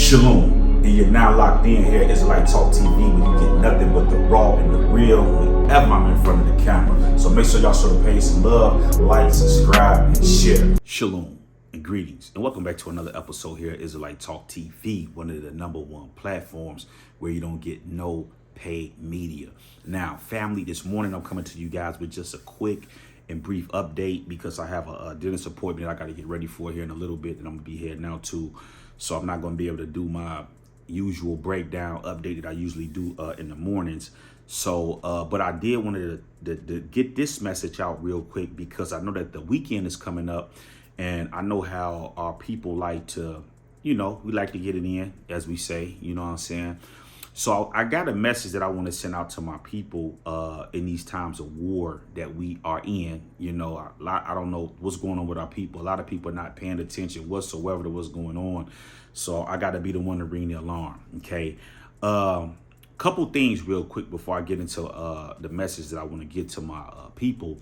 Shalom, and you're now locked in here at Israelite Talk TV, where you get nothing but the raw and the real whenever I'm in front of the camera. So make sure y'all show the page some love, like, subscribe, and share. Shalom and greetings, and welcome back to another episode here at Israelite Talk TV, one of the #1 platforms where you don't get no paid media. Now, family, this morning I'm coming to you guys with just a quick and brief update because I have a dentist appointment I got to get ready for here in a little bit, and I'm gonna be here now too. So I'm not going to be able to do my usual breakdown update that I usually do in the mornings. So, but I did want to get this message out real quick because I know that the weekend is coming up, and I know how our people like to, we like to get it in, as we say, you know what I'm saying? So I got a message that I want to send out to my people in these times of war that we are in. I don't know what's going on with our people. A lot of people are not paying attention whatsoever to what's going on. So I got to be the one to ring the alarm. Okay. Couple things real quick before I get into the message that I want to get to my people.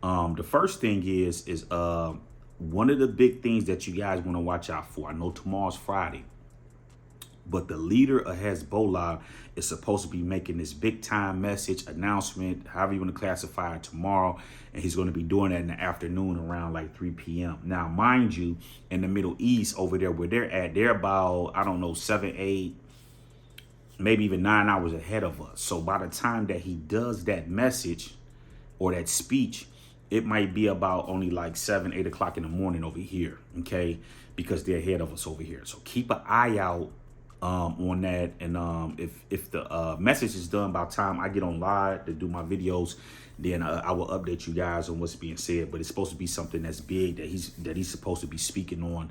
The first thing is one of the big things that you guys want to watch out for. I know tomorrow's Friday, but the leader of Hezbollah is supposed to be making this big time message announcement, however you want to classify it, tomorrow. And he's going to be doing that in the afternoon around like 3 p.m. Now, mind you, in the Middle East over there where they're at, they're about, 7, 8, maybe even 9 hours ahead of us. So by the time that he does that message or that speech, it might be about only like 7, 8 o'clock in the morning over here. Okay. Because they're ahead of us over here. So keep an eye out on that, and if the message is done by the time I get on live to do my videos, then I will update you guys on what's being said. But it's supposed to be something that's big that he's supposed to be speaking on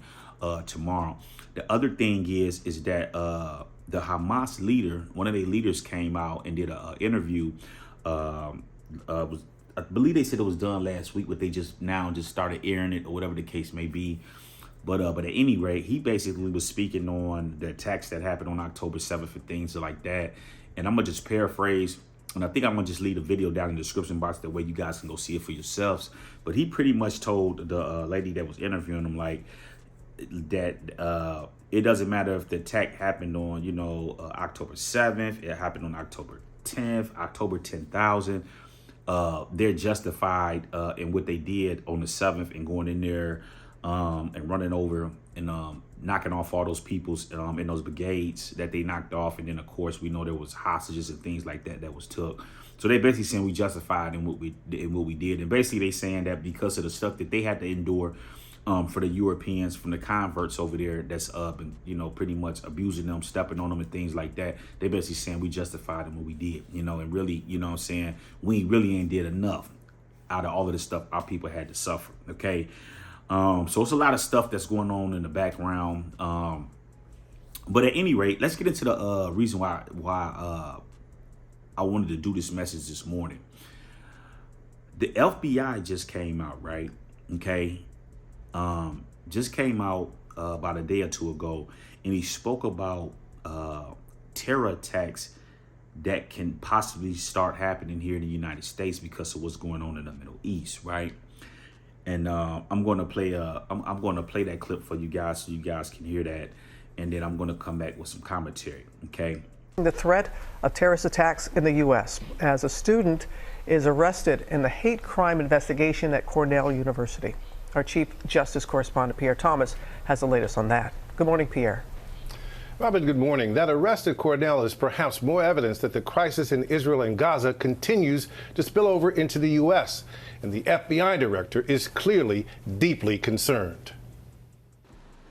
tomorrow. The other thing is that the Hamas leader, one of their leaders, came out and did an interview. I believe they said it was done last week, but they just started airing it or whatever the case may be. But at any rate, he basically was speaking on the attacks that happened on October 7th and things like that. And I'm going to just paraphrase. And I think I'm going to just leave the video down in the description box. That way you guys can go see it for yourselves. But he pretty much told the lady that was interviewing him that it doesn't matter if the attack happened on, October 7th. It happened on October 10th, October 10,000. They're justified in what they did on the 7th and going in there and running over and knocking off all those peoples in those brigades that they knocked off. And then, of course, we know there was hostages and things like that was took. So they basically saying we justified in what we did. And basically they saying that because of the stuff that they had to endure for the Europeans, from the converts over there that's and pretty much abusing them, stepping on them and things like that, they basically saying we justified in what we did, and really, what I'm saying, we really ain't did enough out of all of the stuff our people had to suffer. Okay. So it's a lot of stuff that's going on in the background. But at any rate, let's get into the reason why I wanted to do this message this morning. The FBI just came out, right? Okay. Just came out about a day or two ago, and he spoke about terror attacks that can possibly start happening here in the United States because of what's going on in the Middle East, right? And I'm going to play that clip for you guys so you guys can hear that, and then I'm going to come back with some commentary. Okay. The threat of terrorist attacks in the U.S. as a student is arrested in the hate crime investigation at Cornell University. Our Chief Justice Correspondent Pierre Thomas has the latest on that. Good morning, Pierre. Robin, good morning. That arrest at Cornell is perhaps more evidence that the crisis in Israel and Gaza continues to spill over into the U.S., and the FBI director is clearly deeply concerned.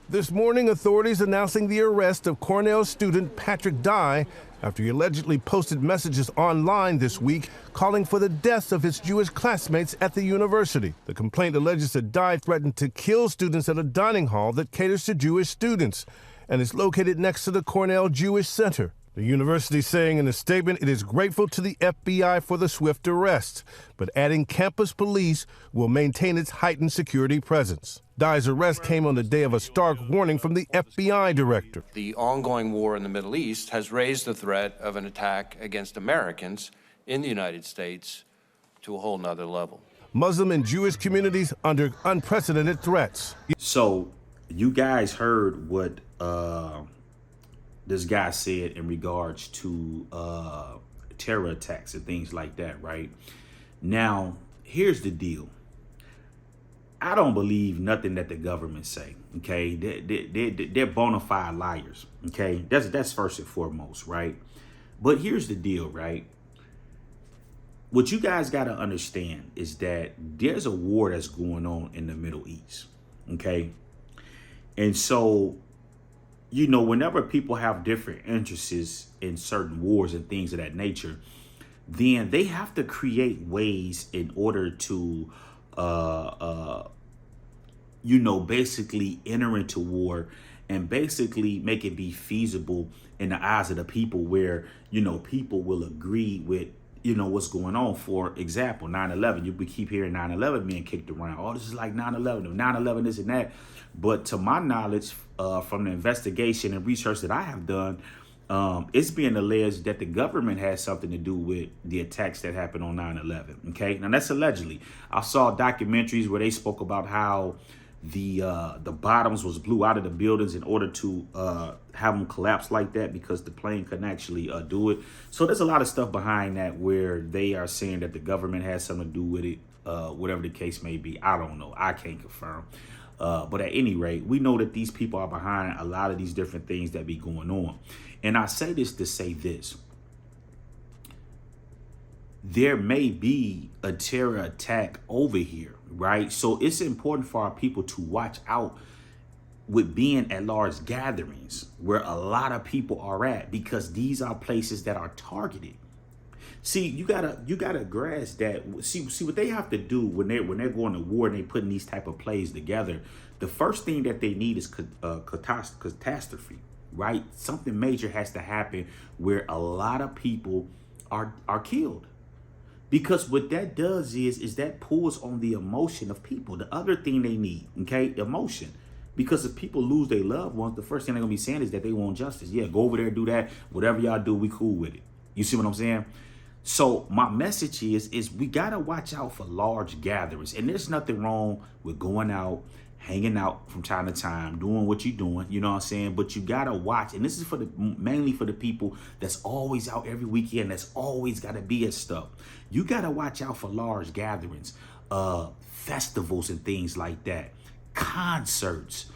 This morning, authorities announcing the arrest of Cornell student Patrick Dye after he allegedly posted messages online this week calling for the deaths of his Jewish classmates at the university. The complaint alleges that Dye threatened to kill students at a dining hall that caters to Jewish students and is located next to the Cornell Jewish Center. The university saying in a statement it is grateful to the FBI for the swift arrest, but adding campus police will maintain its heightened security presence. Dye's arrest came on the day of a stark warning from the FBI director. The ongoing war in the Middle East has raised the threat of an attack against Americans in the United States to a whole nother level. Muslim and Jewish communities under unprecedented threats. So you guys heard what this guy said in regards to terror attacks and things like that, right? Now, here's the deal. I don't believe nothing that the government say, okay? They're bona fide liars, okay? That's first and foremost, right? But here's the deal, right? What you guys got to understand is that there's a war that's going on in the Middle East, okay? And so, you know, whenever people have different interests in certain wars and things of that nature, then they have to create ways in order to, you know, basically enter into war and basically make it be feasible in the eyes of the people where, you know, people will agree with, you know, what's going on. For example, 9/11, we keep hearing 9/11 being kicked around. Oh, this is like 9/11, 9/11, this and that. But to my knowledge, from the investigation and research that I have done, it's being alleged that the government has something to do with the attacks that happened on 9/11. Okay, now that's allegedly. I saw documentaries where they spoke about how the bottoms was blew out of the buildings in order to have them collapse like that because the plane couldn't actually do it. So there's a lot of stuff behind that where they are saying that the government has something to do with it, whatever the case may be. I don't know. I can't confirm. But at any rate, we know that these people are behind a lot of these different things that be going on. And I say this to say this. There may be a terror attack over here, right? So it's important for our people to watch out with being at large gatherings where a lot of people are at, because these are places that are targeted. See, you gotta grasp that. See what they have to do when they're going to war and they putting these type of plays together. The first thing that they need is catastrophe, right? Something major has to happen where a lot of people are killed. Because what that does is that pulls on the emotion of people. The other thing they need, okay, emotion. Because if people lose their loved ones, the first thing they're gonna be saying is that they want justice. Yeah, go over there, do that. Whatever y'all do, we cool with it. You see what I'm saying? So my message is we gotta watch out for large gatherings. And there's nothing wrong with going out, hanging out from time to time, doing what you're doing, you know what I'm saying? But you gotta watch, and this is mainly for the people that's always out every weekend, that's always gotta be at stuff. You gotta watch out for large gatherings, festivals and things like that, concerts.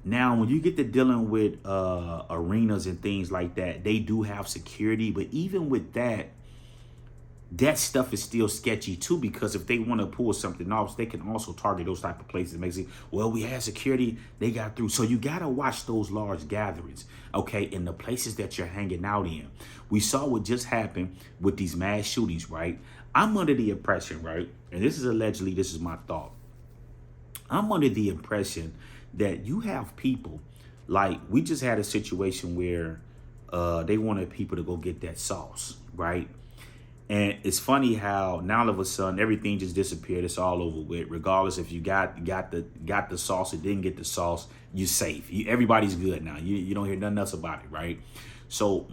Now, when you get to dealing with arenas and things like that, they do have security, but even with that stuff is still sketchy too, because if they want to pull something off, they can also target those type of places. It makes it, well, we had security, they got through. So you got to watch those large gatherings, okay, in the places that you're hanging out in. We saw what just happened with these mass shootings, right? I'm under the impression, right, and this is allegedly, this is my thought. I'm under the impression that you have people, like we just had a situation where they wanted people to go get that sauce, right? And it's funny how now all of a sudden everything just disappeared. It's all over with. Regardless if you got the sauce or didn't get the sauce, you're safe. Everybody's good now. You don't hear nothing else about it, right? So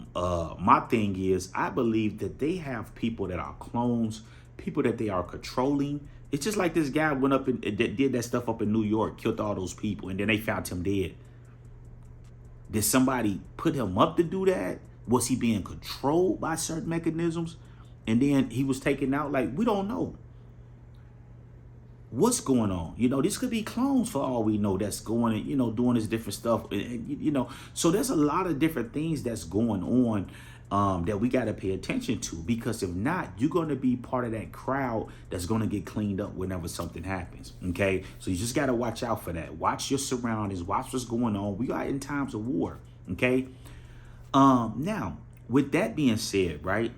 my thing is, I believe that they have people that are clones, people that they are controlling. It's just like this guy went up and did that stuff up in New York, killed all those people, and then they found him dead. Did somebody put him up to do that? Was he being controlled by certain mechanisms? And then he was taken out? Like, we don't know what's going on. You know, this could be clones for all we know that's going and, you know, doing this different stuff. You know, so there's a lot of different things that's going on that we got to pay attention to, because if not, you're going to be part of that crowd that's going to get cleaned up whenever something happens. Okay, so you just got to watch out for that. Watch your surroundings. Watch what's going on. We are in times of war. Okay. Now, with that being said, right,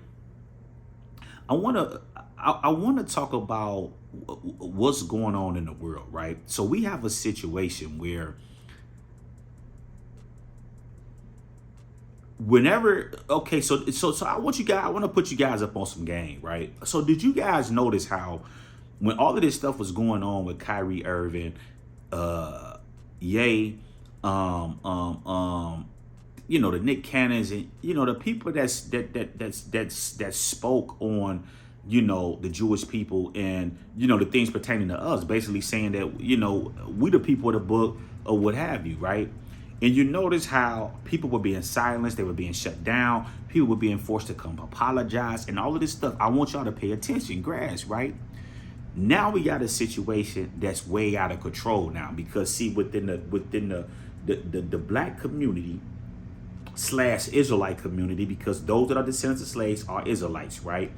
I want to talk about what's going on in the world, right? So we have a situation where whenever, okay, so I want to put you guys up on some game, right? So did you guys notice how when all of this stuff was going on with Kyrie Irving, you know, the Nick Cannons and, you know, the people that spoke on, you know, the Jewish people and, you know, the things pertaining to us, basically saying that, you know, we the people of the book or what have you, right? And you notice how people were being silenced, they were being shut down, people were being forced to come apologize, and all of this stuff. I want y'all to pay attention, grasp, right? Now we got a situation that's way out of control now, because see, within the black community / Israelite community, because those that are descendants of slaves are Israelites, right?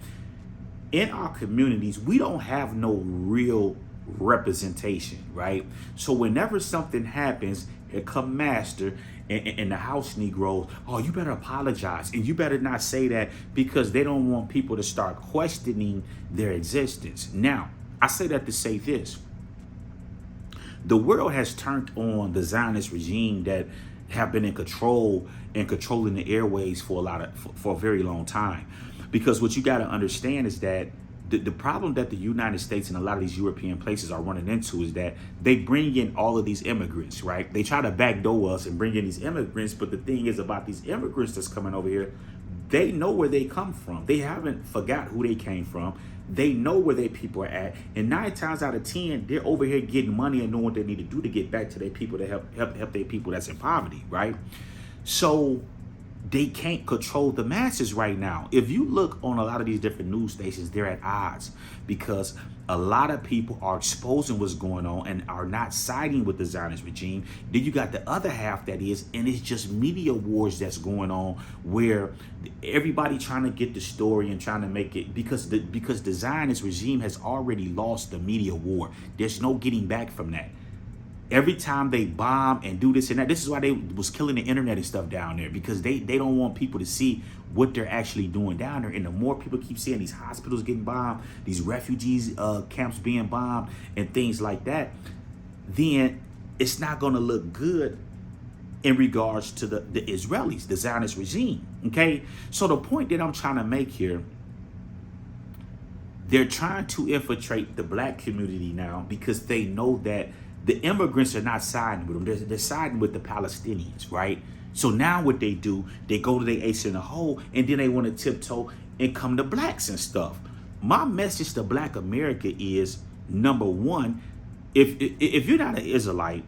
In our communities, we don't have no real representation, right? So whenever something happens, here come master and the house Negroes, oh, you better apologize, and you better not say that, because they don't want people to start questioning their existence. Now, I say that to say this: the world has turned on the Zionist regime that have been in control and controlling the airways for a very long time. Because what you got to understand is that the problem that the United States and a lot of these European places are running into is that they bring in all of these immigrants, right? They try to backdoor us and bring in these immigrants, but the thing is about these immigrants that's coming over here, they know where they come from. They haven't forgot who they came from. They know where their people are at, and 9 times out of 10, they're over here getting money and knowing what they need to do to get back to their people, to help their people that's in poverty, right? So they can't control the masses right now. If you look on a lot of these different news stations, they're at odds, because a lot of people are exposing what's going on and are not siding with the Zionist regime. Then you got the other half that is, and it's just media wars that's going on, where everybody trying to get the story and trying to make it, because the Zionist regime has already lost the media war. There's no getting back from that. Every time they bomb and do this and that, this is why they was killing the internet and stuff down there, because they don't want people to see what they're actually doing down there. And the more people keep seeing these hospitals getting bombed, these refugees camps being bombed and things like that, then it's not going to look good in regards to the Israelis, the Zionist regime. Okay, so the point that I'm trying to make here, they're trying to infiltrate the black community now, because they know that the immigrants are not siding with them. They're siding with the Palestinians, right? So now what they do, they go to their ace in the hole, and then they want to tiptoe and come to blacks and stuff. My message to black America is, number one, if you're not an Israelite,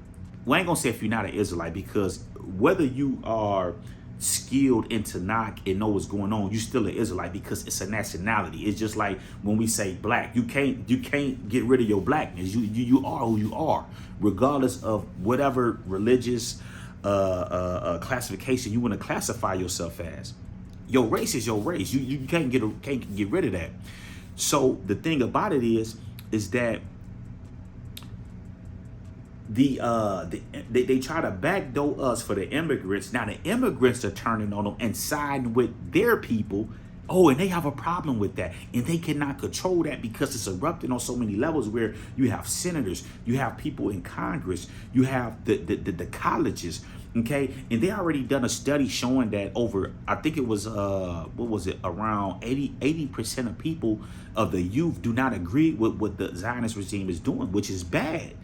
well, I ain't gonna say if you're not an Israelite, because whether you are skilled in Tanakh and know what's going on, you still an Israelite, because it's a nationality. It's just like when we say black, you can't get rid of your blackness. You are who you are, regardless of whatever religious classification you want to classify yourself as. Your race is your race. You can't get rid of that. So the thing about it is that they try to backdoor us for the immigrants. Now the immigrants are turning on them and siding with their people. Oh, and they have a problem with that, and they cannot control that, because it's erupting on so many levels, where you have senators, you have people in Congress, you have the colleges, okay? And they already done a study showing that over, I think it was around 80% of people of the youth do not agree with what the Zionist regime is doing, which is bad.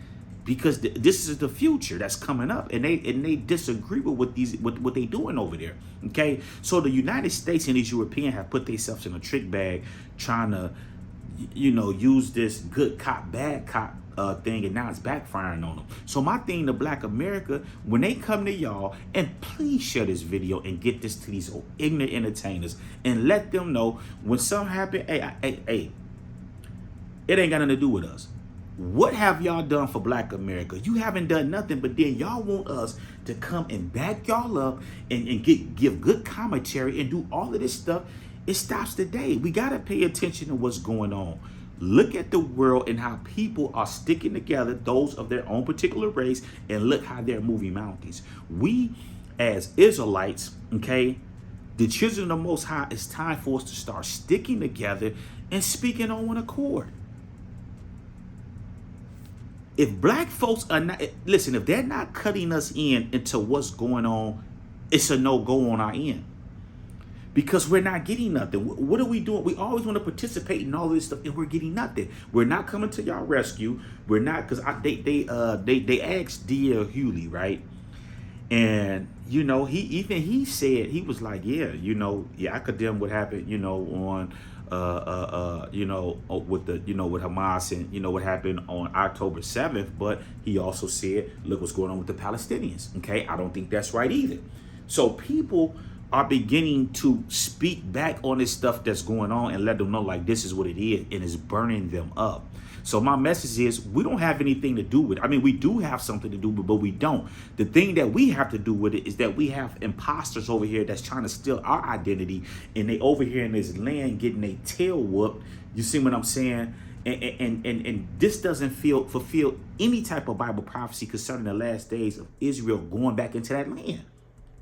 Because this is the future that's coming up, and they disagree with what they doing over there. Okay, so the United States and these Europeans have put themselves in a trick bag, trying to, use this good cop bad cop thing, and now it's backfiring on them. So my thing to black America, when they come to y'all, and please share this video and get this to these ignorant entertainers, and let them know when something happen, hey, it ain't got nothing to do with us. What have y'all done for black America? You haven't done nothing, but then y'all want us to come and back y'all up and give good commentary and do all of this stuff. It stops today. We got to pay attention to what's going on. Look at the world and how people are sticking together, those of their own particular race, and look how they're moving mountains. We, as Israelites, okay, the children of the Most High, it's time for us to start sticking together and speaking on one accord. If black folks are not, listen, if they're not cutting us into what's going on, it's a no-go on our end. Because we're not getting nothing. What are we doing? We always want to participate in all this stuff, and we're getting nothing. We're not coming to y'all rescue. We're not, because they asked D.L. Hewley, right? And, he said, he was like, I condemn what happened, on, with with Hamas and, what happened on October 7th. But he also said, look what's going on with the Palestinians. Okay. I don't think that's right either. So people are beginning to speak back on this stuff that's going on and let them know like this is what it is, and it's burning them up. So my message is we don't have anything to do with it. I mean, we do have something to do with it, but we don't. The thing that we have to do with it is that we have imposters over here that's trying to steal our identity, and they over here in this land getting their tail whooped. You see what I'm saying? And this doesn't fulfill any type of Bible prophecy concerning the last days of Israel going back into that land.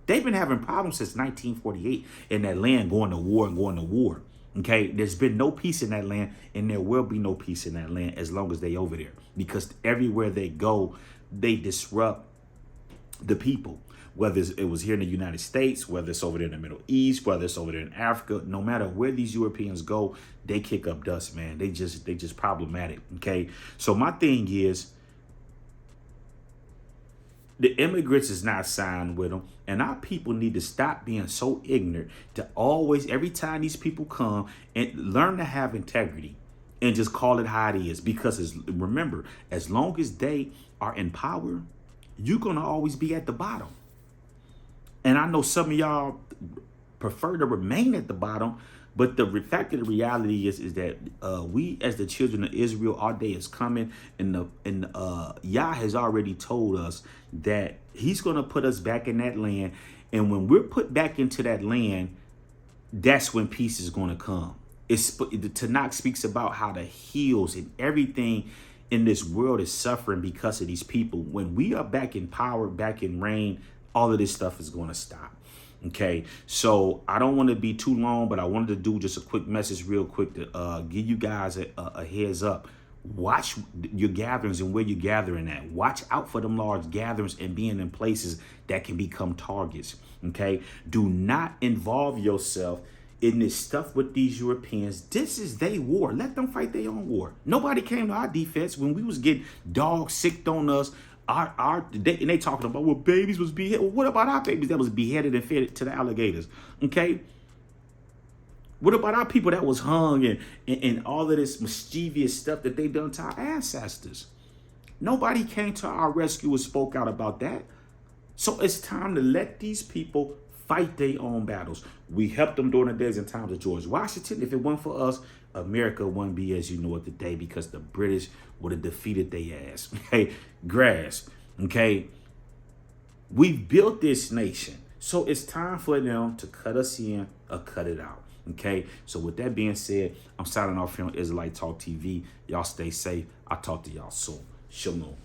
They've been having problems since 1948 in that land, going to war and going to war. Okay, there's been no peace in that land, and there will be no peace in that land as long as they over there, because everywhere they go, they disrupt the people. Whether it was here in the United States, whether it's over there in the Middle East, whether it's over there in Africa, no matter where these Europeans go, they kick up dust, man. They just problematic. Okay, so my thing is, the immigrants is not signed with them, and our people need to stop being so ignorant to always, every time these people come, and learn to have integrity and just call it how it is. Because remember, as long as they are in power, you're going to always be at the bottom. And I know some of y'all prefer to remain at the bottom, but the fact of the reality is that we, as the children of Israel, our day is coming, and Yah has already told us that He's going to put us back in that land, and when we're put back into that land, that's when peace is going to come. The Tanakh speaks about how the hills and everything in this world is suffering because of these people. When we are back in power, back in reign, all of this stuff is going to stop. Okay, so I don't want to be too long, but I wanted to do just a quick message real quick to give you guys a heads up. Watch your gatherings and where you're gathering at. Watch out for them large gatherings and being in places that can become targets. Okay, do not involve yourself in this stuff with these Europeans. This is their war. Let them fight their own war. Nobody came to our defense when we was getting dog sicked on us. They talking about, well, babies was beheaded. Well, what about our babies that was beheaded and fed to the alligators? Okay. What about our people that was hung and all of this mischievous stuff that they done to our ancestors? Nobody came to our rescue and spoke out about that. So it's time to let these people fight their own battles. We helped them during the days and times of George Washington. If it weren't for us, America wouldn't be as you know it today, because the British would have defeated their ass. Okay, grasp. Okay, we've built this nation, so it's time for them to cut us in or cut it out. Okay, so with that being said, I'm signing off here on Israelite Talk TV. Y'all stay safe. I'll talk to y'all soon. Shalom.